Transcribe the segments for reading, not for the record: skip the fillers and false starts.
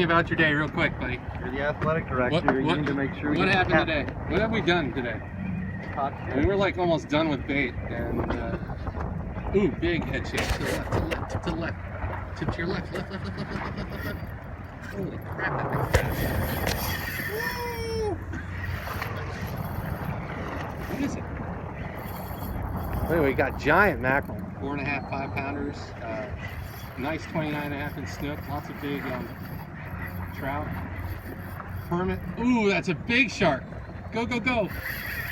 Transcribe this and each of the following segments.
about your day real quick, buddy. You're the athletic director. You need to make sure. What happened today? What have we done today? I mean, we're like almost done with bait, and ooh, big head shake. To the left, to the left, to the left, to your left, left, left, left, left, left, left, left, left. Holy crap, that thing's fast. Woo! What is it? Anyway, we got giant mackerel, 4.5, 5 pounders. Nice 29.5 inch snook, lots of big trout. Permit. Ooh, that's a big shark. Go, go, go.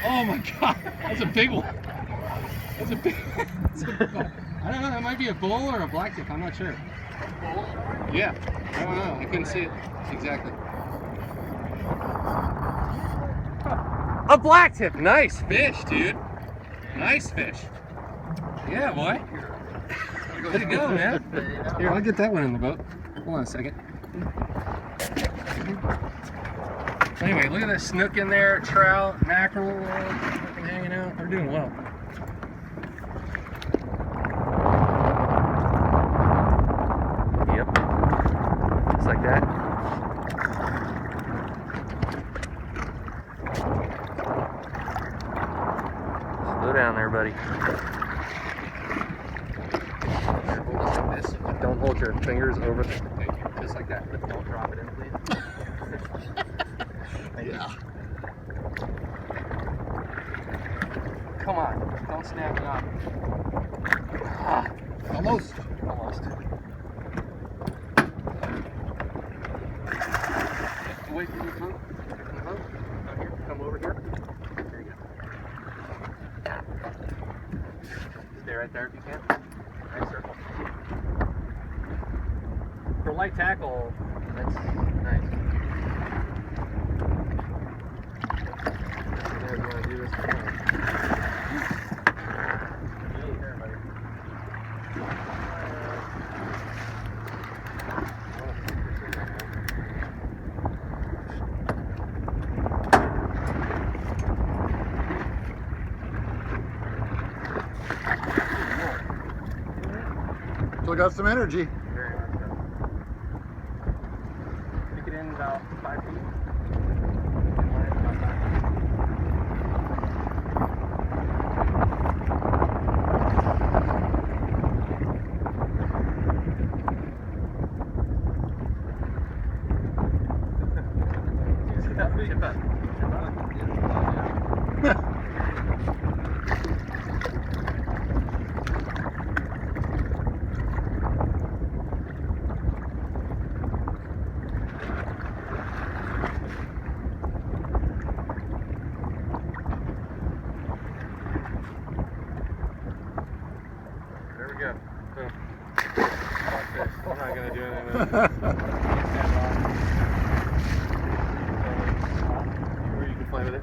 Oh my God, that's a big one. That's a big one. I don't know, that might be a bull or a blacktip, I'm not sure. Yeah, I don't know, I couldn't see it exactly. A blacktip, nice fish, dude. Nice fish. Yeah, boy. Way to go, man. Here, I'll get that one in the boat. Hold on a second. Anyway, look at that snook in there, trout, mackerel, fucking hanging out. We're doing well. Yep. Just like that. Slow down there, buddy. Like this. Don't hold your fingers over the thing. Just like that. But don't drop it in, please. Yeah. Come on. Don't snap it up. Ah, almost. Almost. Wait for the boat. The boat. Out here. Come over here. There you go. Stay right there if you can. Nice circle. For light tackle, that's nice. You want to do this for me. There, buddy. Still got some energy. Very much so. Stick it in about 5 feet. There we go. Boom. I'm not going to do anything with it. Or you can play with it.